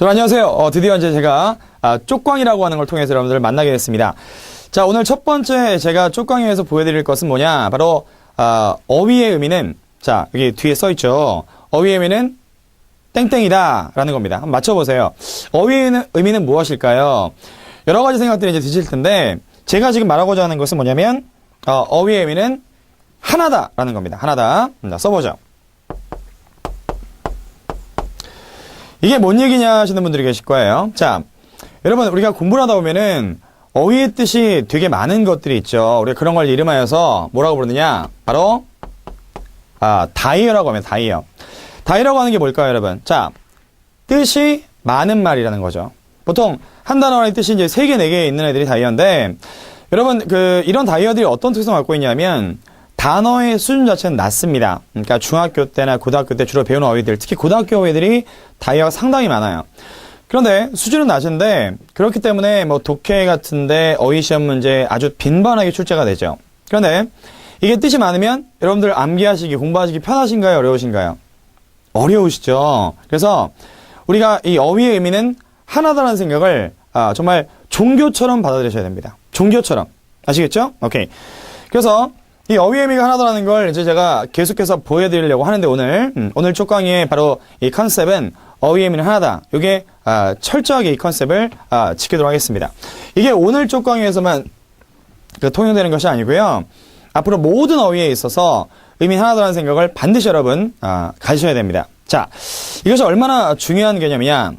안녕하세요. 드디어 이제 제가 쪽광이라고 하는 걸 통해서 여러분들을 만나게 됐습니다. 자, 오늘 첫 번째 제가 쪽광이에서 보여드릴 것은 뭐냐? 바로 어휘의 의미는, 자, 여기 뒤에 써있죠. 어휘의 의미는 땡땡이다 라는 겁니다. 한번 맞춰보세요. 어휘의 의미는 무엇일까요? 여러 가지 생각들이 이제 드실 텐데, 제가 지금 말하고자 하는 것은 뭐냐면 어휘의 의미는 하나다 라는 겁니다. 하나다. 자, 써보죠. 이게 뭔 얘기냐 하시는 분들이 계실 거예요. 자, 여러분, 우리가 공부를 하다 보면은 어휘의 뜻이 되게 많은 것들이 있죠. 우리가 그런 걸 이름하여서 뭐라고 부르느냐? 바로 다이어라고 하면 다이어. 다이어라고 하는 게 뭘까요, 여러분? 자, 뜻이 많은 말이라는 거죠. 보통 한 단어의 뜻이 이제 3개, 4개 있는 애들이 다이어인데, 여러분, 이런 다이어들이 어떤 특성을 갖고 있냐면 단어의 수준 자체는 낮습니다. 그러니까 중학교 때나 고등학교 때 주로 배우는 어휘들, 특히 고등학교 어휘들이 다이어가 상당히 많아요. 그런데 수준은 낮은데 그렇기 때문에 뭐 독해 같은데 어휘 시험 문제 아주 빈번하게 출제가 되죠. 그런데 이게 뜻이 많으면 여러분들 암기하시기, 공부하시기 편하신가요? 어려우신가요? 어려우시죠. 그래서 우리가 이 어휘의 의미는 하나다라는 생각을 정말 종교처럼 받아들이셔야 됩니다. 종교처럼. 아시겠죠? 오케이. 그래서 이 어휘의 의미가 하나다라는 걸 이제 제가 계속해서 보여드리려고 하는데 오늘 쪽강의의 바로 이 컨셉은 어휘의 의미는 하나다. 이게 철저하게 이 컨셉을 지키도록 하겠습니다. 이게 오늘 쪽강의에서만 통용되는 것이 아니고요. 앞으로 모든 어휘에 있어서 의미 하나다라는 생각을 반드시 여러분 가지셔야 됩니다. 자, 이것이 얼마나 중요한 개념이냐.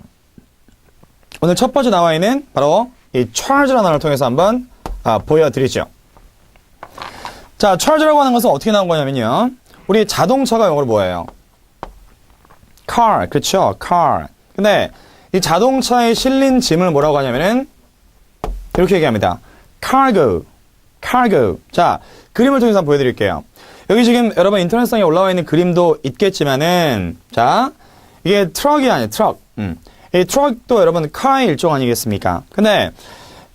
오늘 첫 번째 나와 있는 바로 이 charge라는 단어를 통해서 한번 보여드리죠. 자, charge라고 하는 것은 어떻게 나온 거냐면요. 우리 자동차가 영어로 뭐예요? car, 그렇죠? car. 근데 이 자동차에 실린 짐을 뭐라고 하냐면은 이렇게 얘기합니다. cargo, cargo. 자, 그림을 통해서 한번 보여드릴게요. 여기 지금 여러분 인터넷상에 올라와 있는 그림도 있겠지만은, 자, 이게 트럭이 아니에요, 트럭. 이 트럭도 여러분 car의 일종 아니겠습니까? 근데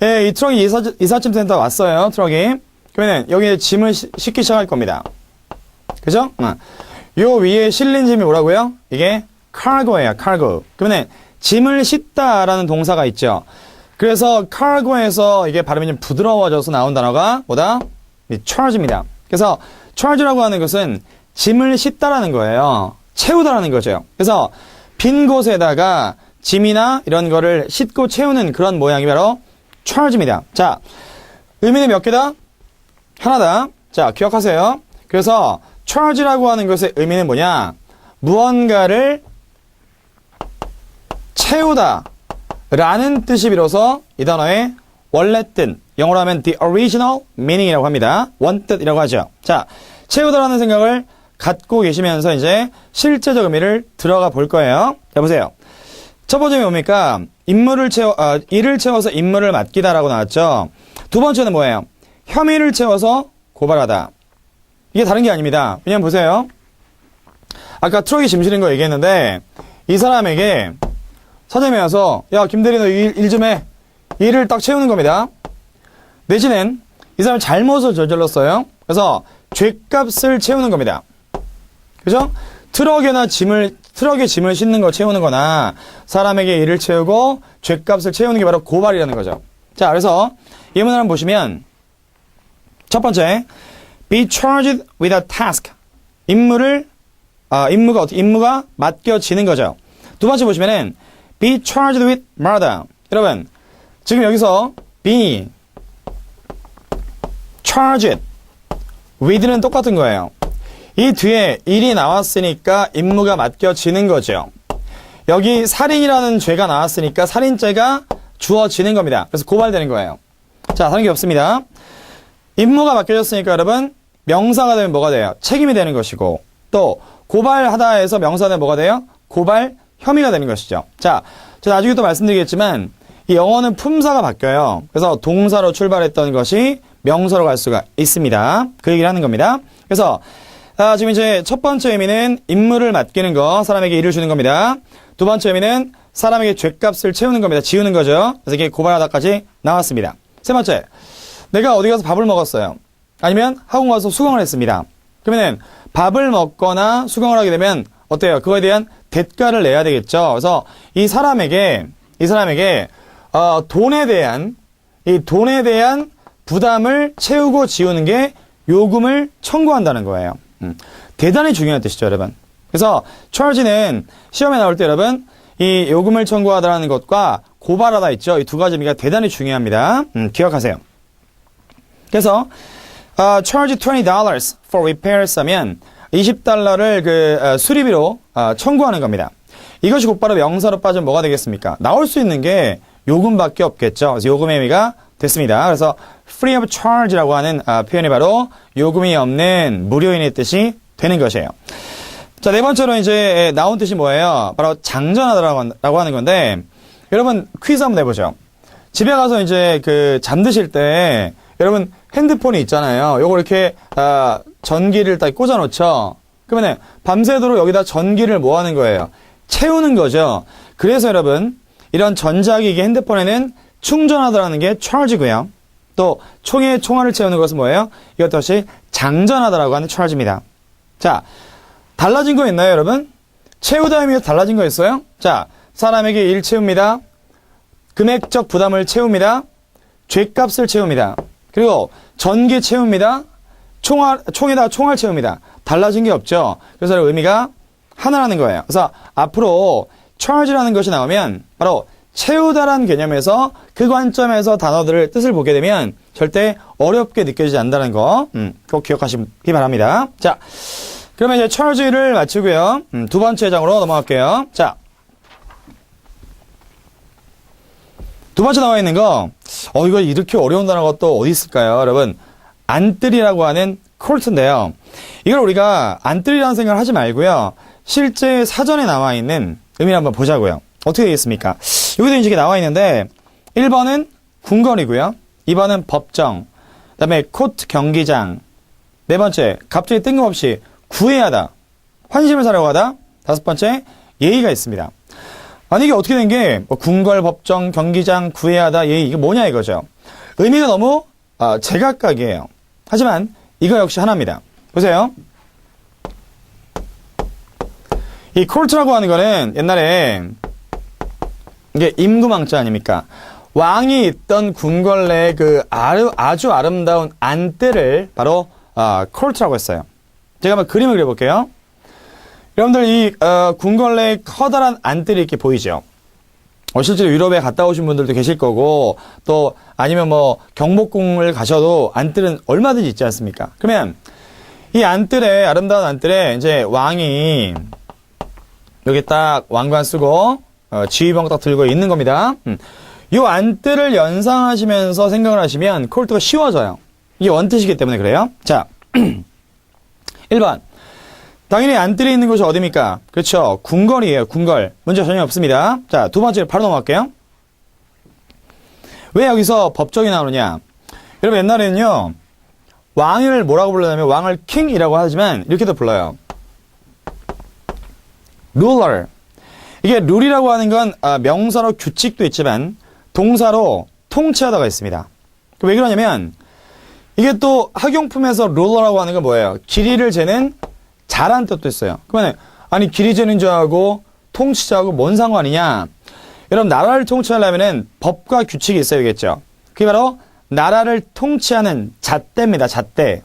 이 트럭이 이삿짐 센터 왔어요, 트럭이. 그러면 여기에 짐을 싣기 시작할 겁니다. 그죠? 요 위에 실린 짐이 뭐라고요? 이게 cargo예요, cargo. 그러면 짐을 싣다라는 동사가 있죠. 그래서 cargo에서 이게 발음이 좀 부드러워져서 나온 단어가 뭐다? charge입니다. 그래서 charge라고 하는 것은 짐을 싣다라는 거예요. 채우다라는 거죠. 그래서 빈 곳에다가 짐이나 이런 거를 싣고 채우는 그런 모양이 바로 charge입니다. 자, 의미는 몇 개다? 하나다. 자, 기억하세요. 그래서 charge라고 하는 것의 의미는 뭐냐? 무언가를 채우다 라는 뜻이 비로소 이 단어의 원래 뜻, 영어로 하면 the original meaning이라고 합니다. 원뜻이라고 하죠. 자, 채우다라는 생각을 갖고 계시면서 이제 실제적 의미를 들어가 볼 거예요. 자, 보세요. 첫 번째는 뭡니까? 일을 채워서 임무를 맡기다라고 나왔죠. 두 번째는 뭐예요? 혐의를 채워서 고발하다. 이게 다른 게 아닙니다. 왜냐면 보세요. 아까 트럭이 짐 실은 거 얘기했는데 이 사람에게 사장님이 와서 야, 김대리 너 일 좀 해. 일을 딱 채우는 겁니다. 내지는 이 사람이 잘못을 저질렀어요. 그래서 죗값을 채우는 겁니다. 그죠? 트럭에 짐을 싣는 거 채우는 거나 사람에게 일을 채우고 죗값을 채우는 게 바로 고발이라는 거죠. 자, 그래서 이 문을 한번 보시면 첫 번째, be charged with a task. 임무가 맡겨지는 거죠. 두 번째 보시면은 be charged with murder. 여러분, 지금 여기서 be charged with는 똑같은 거예요. 이 뒤에 일이 나왔으니까 임무가 맡겨지는 거죠. 여기 살인이라는 죄가 나왔으니까 살인죄가 주어지는 겁니다. 그래서 고발되는 거예요. 자, 다른 게 없습니다. 임무가 맡겨졌으니까 여러분 명사가 되면 뭐가 돼요? 책임이 되는 것이고 또 고발하다 해서 명사가 되면 뭐가 돼요? 고발 혐의가 되는 것이죠. 자, 제가 나중에 또 말씀드리겠지만 이 영어는 품사가 바뀌어요. 그래서 동사로 출발했던 것이 명사로 갈 수가 있습니다. 그 얘기를 하는 겁니다. 그래서 지금 이제 첫 번째 의미는 임무를 맡기는 거, 사람에게 일을 주는 겁니다. 두 번째 의미는 사람에게 죗값을 채우는 겁니다. 지우는 거죠. 그래서 이게 고발하다까지 나왔습니다. 세 번째, 내가 어디 가서 밥을 먹었어요. 아니면 학원 가서 수강을 했습니다. 그러면 밥을 먹거나 수강을 하게 되면 어때요? 그거에 대한 대가를 내야 되겠죠. 그래서 이 사람에게 돈에 대한 부담을 채우고 지우는 게 요금을 청구한다는 거예요. 대단히 중요한 뜻이죠, 여러분. 그래서 charge는 시험에 나올 때 여러분 이 요금을 청구하다라는 것과 고발하다 있죠. 이 두 가지 의미가 대단히 중요합니다. 기억하세요. 그래서 charge $20 for repairs 하면 $20를 수리비로 청구하는 겁니다. 이것이 곧바로 명사로 빠지면 뭐가 되겠습니까? 나올 수 있는 게 요금밖에 없겠죠. 그래서 요금의 의미가 됐습니다. 그래서 free of charge라고 하는 표현이 바로 요금이 없는 무료인의 뜻이 되는 것이에요. 자, 네 번째로 이제 나온 뜻이 뭐예요? 바로 장전하다라고 하는 건데, 여러분 퀴즈 한번 내보죠. 집에 가서 이제 잠드실 때 여러분 핸드폰이 있잖아요. 요거 이렇게 전기를 딱 꽂아 놓죠. 그러면 밤새도록 여기다 전기를 뭐 하는 거예요? 채우는 거죠. 그래서 여러분 이런 전자기기 핸드폰에는 충전하다라는 게 charge고요. 또 총알을 채우는 것은 뭐예요? 이것 역시 장전하다라고 하는 charge입니다. 자, 달라진 거 있나요, 여러분? 채우다 의미가 달라진 거 있어요? 자, 사람에게 일 채웁니다. 금액적 부담을 채웁니다. 죗값을 채웁니다. 그리고 전기 채웁니다. 총에다가 총알 채웁니다. 달라진 게 없죠. 그래서 의미가 하나라는 거예요. 그래서 앞으로 charge라는 것이 나오면 바로 채우다라는 개념에서 그 관점에서 단어들을 뜻을 보게 되면 절대 어렵게 느껴지지 않는다는 거 꼭 기억하시기 바랍니다. 자, 그러면 이제 charge를 마치고요. 두 번째 장으로 넘어갈게요. 자, 두 번째 나와 있는 거, 이거 이렇게 어려운 단어가 또 어디 있을까요? 여러분, 안뜰이라고 하는 court인데요. 이걸 우리가 안뜰이라는 생각을 하지 말고요. 실제 사전에 나와 있는 의미를 한번 보자고요. 어떻게 되겠습니까? 여기도 이제 나와 있는데 1번은 궁궐이고요. 2번은 법정, 그 다음에 코트 경기장, 네 번째 갑자기 뜬금없이 구애하다, 환심을 사려고 하다, 다섯 번째 예의가 있습니다. 아니 이게 어떻게 된 게 궁궐, 법정, 경기장, 구애하다, 예의 이게 뭐냐 이거죠. 의미가 너무 제각각이에요. 하지만 이거 역시 하나입니다. 보세요. 이 코르트라고 하는 거는 옛날에 이게 임금왕자 아닙니까? 왕이 있던 궁궐 내에 아주 아름다운 안뜰을 바로 코르트라고 했어요. 제가 한번 그림을 그려볼게요. 여러분들 이 궁궐 내에 커다란 안뜰이 이렇게 보이죠? 실제로 유럽에 갔다 오신 분들도 계실 거고 또 아니면 뭐 경복궁을 가셔도 안뜰은 얼마든지 있지 않습니까? 그러면 이 안뜰에 아름다운 안뜰에 이제 왕이 여기 딱 왕관 쓰고 지휘봉 딱 들고 있는 겁니다. 이 안뜰을 연상하시면서 생각을 하시면 코르트가 쉬워져요. 이게 원뜻이기 때문에 그래요. 자, 1번. 당연히 안뜰에 있는 곳이 어디입니까? 그렇죠. 궁궐이에요. 궁궐. 문제 전혀 없습니다. 자, 두 번째 바로 넘어갈게요. 왜 여기서 법정이 나오느냐? 여러분 옛날에는요. 왕을 뭐라고 불렀냐면 왕을 킹이라고 하지만 이렇게도 불러요. ruler. 이게 룰이라고 하는 건 명사로 규칙도 있지만 동사로 통치하다가 있습니다. 왜 그러냐면 이게 또 학용품에서 ruler라고 하는 건 뭐예요? 길이를 재는 자란 뜻도 있어요. 그러면 아니 길이 재는 자하고 통치자하고 뭔 상관이냐? 여러분 나라를 통치하려면은 법과 규칙이 있어야겠죠. 그게 바로 나라를 통치하는 잣대입니다. 잣대.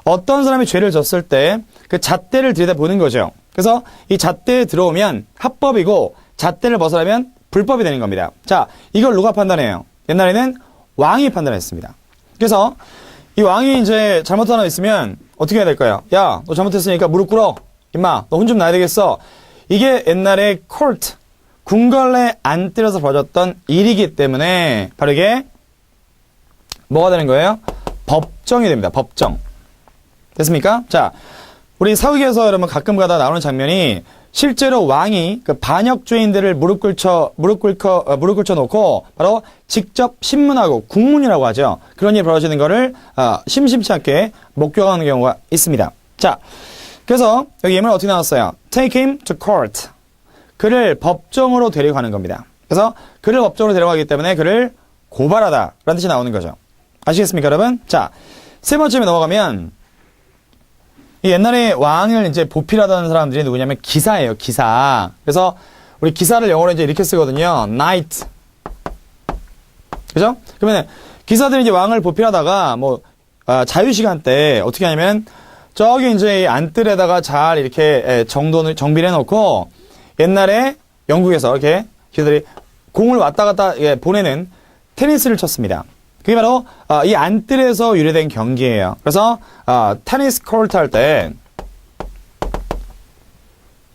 어떤 사람이 죄를 졌을 때 그 잣대를 들여다보는 거죠. 그래서 이 잣대에 들어오면 합법이고 잣대를 벗어나면 불법이 되는 겁니다. 자, 이걸 누가 판단해요? 옛날에는 왕이 판단했습니다. 그래서 이 왕이 이제 잘못한 하나 있으면 어떻게 해야 될까요? 야, 너 잘못했으니까 무릎 꿇어. 임마, 너 혼 좀 나야 되겠어. 이게 옛날에 court, 궁궐에 안뜰에서 벌어졌던 일이기 때문에 바로 이게 뭐가 되는 거예요? 법정이 됩니다. 법정. 됐습니까? 자, 우리 사극에서 여러분 가끔 가다 나오는 장면이 실제로 왕이 그 반역죄인들을 무릎 꿇혀 놓고 바로 직접 신문하고 국문이라고 하죠. 그런 일이 벌어지는 거를 심심치 않게 목격하는 경우가 있습니다. 자, 그래서 여기 예문은 어떻게 나왔어요? Take him to court. 그를 법정으로 데려가는 겁니다. 그래서 그를 법정으로 데려가기 때문에 그를 고발하다 라는 뜻이 나오는 거죠. 아시겠습니까, 여러분? 자, 세 번째에 넘어가면 이 옛날에 왕을 이제 보필하던 사람들이 누구냐면 기사예요, 기사. 그래서 우리 기사를 영어로 이제 이렇게 쓰거든요. knight. 그죠? 그러면 기사들이 이제 왕을 보필하다가 뭐 자유시간 때 어떻게 하냐면 저기 이제 이 안뜰에다가 잘 이렇게 정비를 해놓고 옛날에 영국에서 이렇게 기사들이 공을 왔다 갔다 보내는 테니스를 쳤습니다. 그게 바로 이 안뜰에서 유래된 경기예요. 그래서 테니스 코트 할 때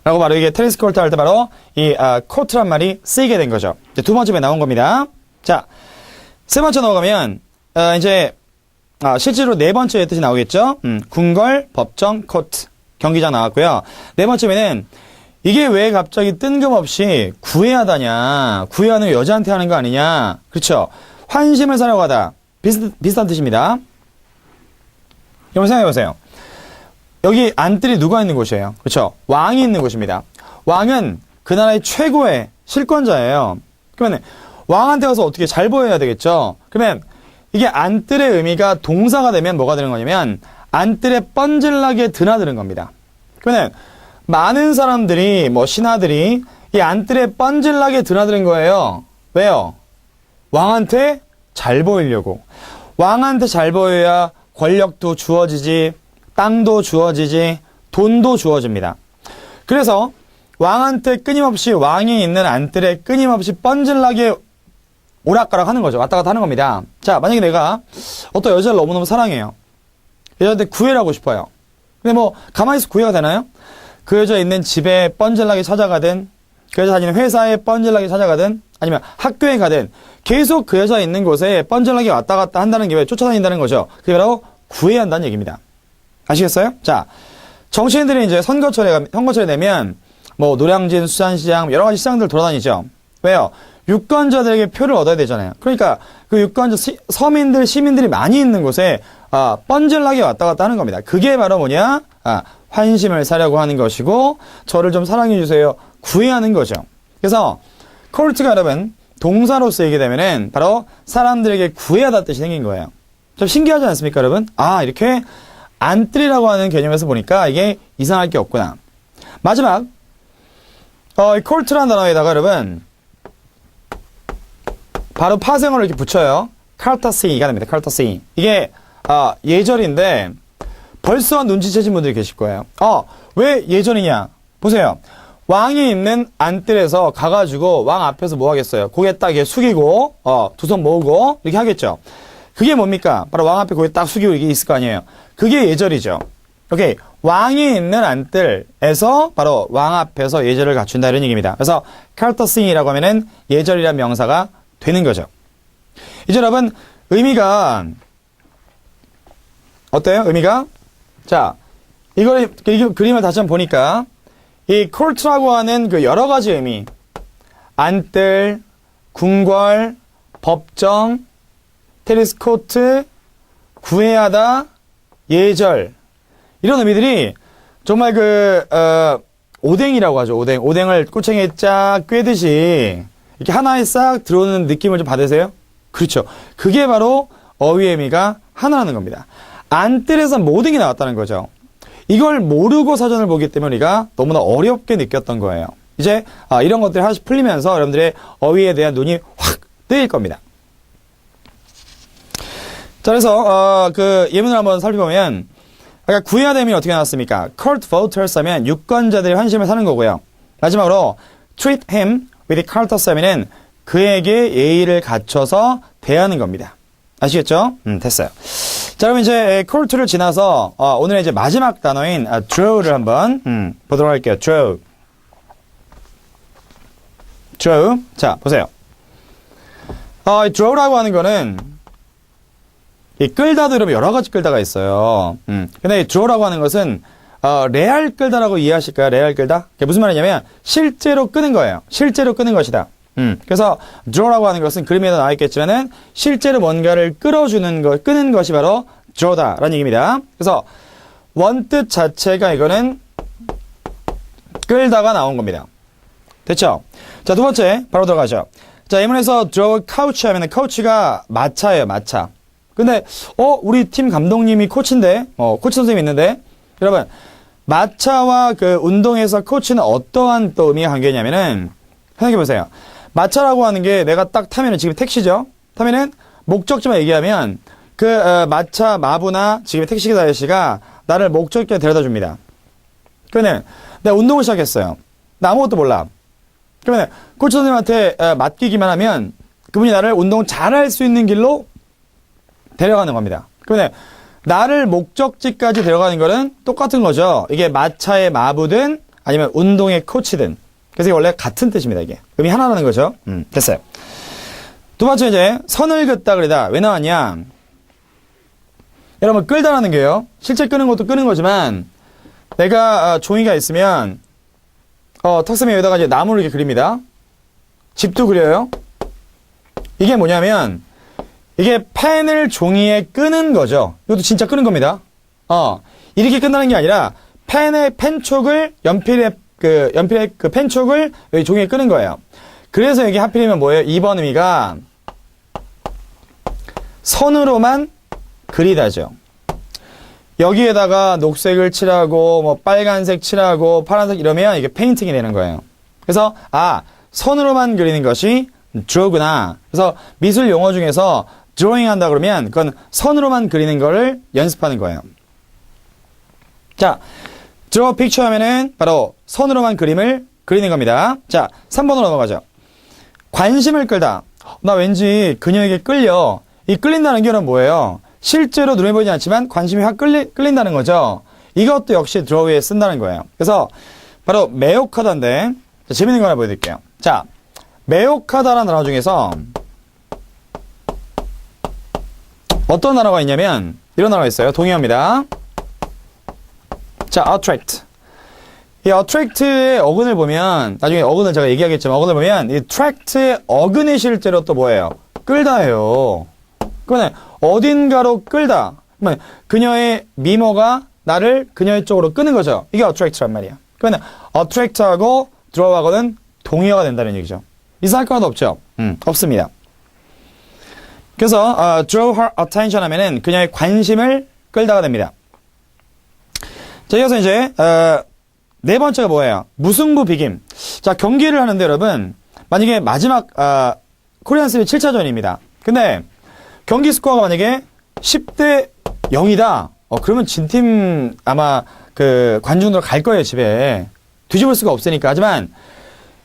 라고 바로 이게 테니스 코트 할 때 바로 이 코트란 말이 쓰이게 된 거죠. 이제 두 번째 에 나온 겁니다. 자, 세 번째 넘어가면 이제 실제로 네 번째 뜻이 나오겠죠. 궁궐, 법정, 코트, 경기장 나왔고요. 네 번째에는 이게 왜 갑자기 뜬금없이 구애하다냐, 구애하는 거 여자한테 하는 거 아니냐, 그렇죠? 환심을 사려고 하다, 비슷한 뜻입니다. 여러분 생각해보세요. 여기 안뜰이 누가 있는 곳이에요? 그렇죠? 왕이 있는 곳입니다. 왕은 그 나라의 최고의 실권자예요. 그러면 왕한테 가서 어떻게 잘 보여야 되겠죠? 그러면 이게 안뜰의 의미가 동사가 되면 뭐가 되는 거냐면 안뜰에 뻔질나게 드나드는 겁니다. 그러면 많은 사람들이 신하들이 이 안뜰에 뻔질나게 드나드는 거예요. 왜요? 왕한테 잘 보이려고. 왕한테 잘 보여야 권력도 주어지지, 땅도 주어지지, 돈도 주어집니다. 그래서 왕한테 끊임없이 왕이 있는 안뜰에 끊임없이 뻔질나게 오락가락 하는 거죠. 왔다 갔다 하는 겁니다. 자, 만약에 내가 어떤 여자를 너무너무 사랑해요. 여자한테 구애를 하고 싶어요. 근데 가만히 있어 구애가 되나요? 그 여자 있는 집에 뻔질나게 찾아가든, 그 여자 다니는 회사에 뻔질나게 찾아가든, 아니면 학교에 가든, 계속 그 여자 있는 곳에 뻔질나게 왔다 갔다 한다는 게 왜 쫓아다닌다는 거죠. 그게 바로 구애한다는 얘기입니다. 아시겠어요? 자, 정치인들이 이제 선거철에 되면, 노량진, 수산시장, 여러 가지 시장들 돌아다니죠. 왜요? 유권자들에게 표를 얻어야 되잖아요. 그러니까 그 유권자, 서민들, 시민들이 많이 있는 곳에, 뻔질나게 왔다 갔다 하는 겁니다. 그게 바로 뭐냐? 환심을 사려고 하는 것이고, 저를 좀 사랑해주세요. 구애하는 거죠. 그래서, 코르트가 여러분, 동사로 쓰이게 되면은, 바로 사람들에게 구애하다 뜻이 생긴 거예요. 좀 신기하지 않습니까, 여러분? 이렇게 안뜰이라고 하는 개념에서 보니까 이게 이상할 게 없구나. 마지막, 이 코르트라는 단어에다가 여러분, 바로 파생어를 이렇게 붙여요. 칼타시가 됩니다. 칼타시. 이게, 예절인데, 벌써 눈치채신 분들이 계실 거예요. 왜 예절이냐? 보세요. 왕이 있는 안뜰에서 가가지고 왕 앞에서 뭐 하겠어요? 고개 딱 숙이고, 두 손 모으고, 이렇게 하겠죠. 그게 뭡니까? 바로 왕 앞에 고개 딱 숙이고 이게 있을 거 아니에요. 그게 예절이죠. 오케이. 왕이 있는 안뜰에서 바로 왕 앞에서 예절을 갖춘다 이런 얘기입니다. 그래서 칼터싱이라고 하면은 예절이란 명사가 되는 거죠. 이제 여러분, 의미가, 어때요? 의미가? 자, 이 그림을 다시 한번 보니까, 이 코르트라고 하는 그 여러 가지 의미, 안뜰, 궁궐, 법정, 테니스 코트, 구애하다, 예절, 이런 의미들이 정말 오뎅이라고 하죠. 오뎅을 꼬챙이에 쫙 꿰듯이 이렇게 하나에 싹 들어오는 느낌을 좀 받으세요? 그렇죠. 그게 바로 어휘의 의미가 하나라는 겁니다. 안뜰에서 모든 게 나왔다는 거죠. 이걸 모르고 사전을 보기 때문에 우리가 너무나 어렵게 느꼈던 거예요. 이제 이런 것들이 하나씩 풀리면서 여러분들의 어휘에 대한 눈이 확 뜨일 겁니다. 자, 그래서 그 예문을 한번 살펴보면 아까 구애하다면 어떻게 나왔습니까? court voters 하면 유권자들의 환심을 사는 거고요. 마지막으로 treat him with courtesy 하면은 그에게 예의를 갖춰서 대하는 겁니다. 아시겠죠? 됐어요. 자, 그럼 이제 court를 지나서 오늘의 이제 마지막 단어인 draw를 한번 보도록 할게요. draw. 자, 보세요. 이 draw라고 하는 거는 이 끌다도 여러분 여러 가지 끌다가 있어요. 근데 이 draw라고 하는 것은 레알 끌다라고 이해하실까요? 레알 끌다? 그게 무슨 말이냐면 실제로 끄는 거예요. 실제로 끄는 것이다. 그래서 draw라고 하는 것은 그림에도 나와 있겠지만은 실제로 뭔가를 끌어주는 것, 끄는 것이 바로 draw다라는 얘기입니다. 그래서 원뜻 자체가 이거는 끌다가 나온 겁니다. 됐죠? 자, 두 번째 바로 들어가죠. 자, 예문에서 draw couch 하면은 couch가 마차예요, 마차. 근데 우리 팀 감독님이 코치인데, 코치 선생님이 있는데 여러분, 마차와 그 운동에서 코치는 어떠한 또 의미가 관계냐면은, 생각해보세요. 마차라고 하는 게 내가 딱 타면은 지금 택시죠? 타면은 목적지만 얘기하면 마차 마부나 지금 택시기사 아저씨가 나를 목적지에 데려다 줍니다. 그러면 내가 운동을 시작했어요. 나 아무것도 몰라. 그러면 코치 선생님한테 맡기기만 하면 그분이 나를 운동 잘할 수 있는 길로 데려가는 겁니다. 그러면 나를 목적지까지 데려가는 거는 똑같은 거죠. 이게 마차의 마부든 아니면 운동의 코치든. 그래서 이게 원래 같은 뜻입니다. 이게 의미 하나라는 거죠. 됐어요. 두 번째 이제 선을 긋다 그리다. 왜 나왔냐? 여러분 끌다라는 게요. 실제 끄는 것도 끄는 거지만 내가 종이가 있으면 턱선에 여기다가 이제 나무를 이렇게 그립니다. 집도 그려요. 이게 뭐냐면 이게 펜을 종이에 끄는 거죠. 이것도 진짜 끄는 겁니다. 이렇게 끈다는 게 아니라 펜의 펜촉을 연필의 그 펜촉을 여기 종이에 끄는 거예요. 그래서 여기 하필이면 뭐예요? 2번 의미가 선으로만 그리다죠. 여기에다가 녹색을 칠하고 뭐 빨간색 칠하고 파란색 이러면 이게 페인팅이 되는 거예요. 그래서 선으로만 그리는 것이 draw구나. 그래서 미술 용어 중에서 drawing 한다 그러면 그건 선으로만 그리는 거를 연습하는 거예요. 자, draw picture 하면은 바로 선으로만 그림을 그리는 겁니다. 자, 3번으로 넘어가죠. 관심을 끌다. 나 왠지 그녀에게 끌려. 이 끌린다는 게 뭐예요? 실제로 눈에 보이지 않지만 관심이 확 끌린다는 거죠. 이것도 역시 draw에 쓴다는 거예요. 그래서 바로 매혹하다인데 재밌는 거 하나 보여드릴게요. 자, 매혹하다라는 단어 중에서 어떤 단어가 있냐면 이런 단어가 있어요. 동의어입니다. 자, attract. 이 attract의 어근을 보면 나중에 어근을 제가 얘기하겠지만 어근을 보면 이 attract의 어근이 실제로 또 뭐예요? 끌다예요. 그러면 어딘가로 끌다. 그러면 그녀의 미모가 나를 그녀의 쪽으로 끄는 거죠. 이게 attract란 말이야. 그러면 attract하고 draw하고는 동의어가 된다는 얘기죠. 이상할 거 하나도 없죠? 없습니다. 그래서 draw her attention 하면은 그녀의 관심을 끌다가 됩니다. 자, 이어서 이제 네 번째가 뭐예요? 무승부 비김. 자, 경기를 하는데 여러분 만약에 마지막 코리안 스리 7차전입니다. 근데 경기 스코어가 만약에 10대 0이다. 그러면 진 팀 아마 그 관중들 갈 거예요, 집에. 뒤집을 수가 없으니까. 하지만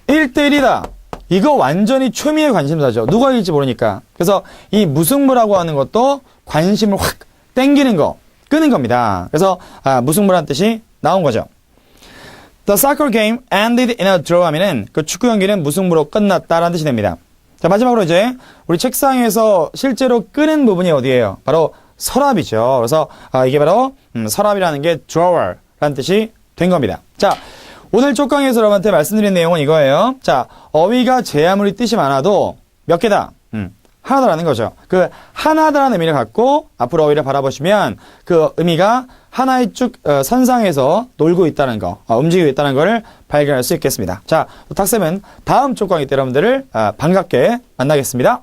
1대1이다. 이거 완전히 초미의 관심사죠. 누가 이길지 모르니까. 그래서 이 무승부라고 하는 것도 관심을 확 땡기는 거, 끄는 겁니다. 그래서 무승부라는 뜻이 나온 거죠. The soccer game ended in a draw 하면은 그 축구 경기는 무승부로 끝났다라는 뜻이 됩니다. 자, 마지막으로 이제 우리 책상에서 실제로 끄는 부분이 어디예요? 바로 서랍이죠. 그래서 이게 바로 서랍이라는 게 drawer라는 뜻이 된 겁니다. 자, 오늘 쪽강에서 여러분한테 말씀드린 내용은 이거예요. 자, 어휘가 제 아무리 뜻이 많아도 몇 개다? 하나다라는 거죠. 그 하나다라는 의미를 갖고 앞으로 어휘를 바라보시면 그 의미가 하나의 쭉 선상에서 놀고 있다는 거, 움직이고 있다는 것을 발견할 수 있겠습니다. 자, 탁쌤은 다음 쪽강의 때 여러분들을 반갑게 만나겠습니다.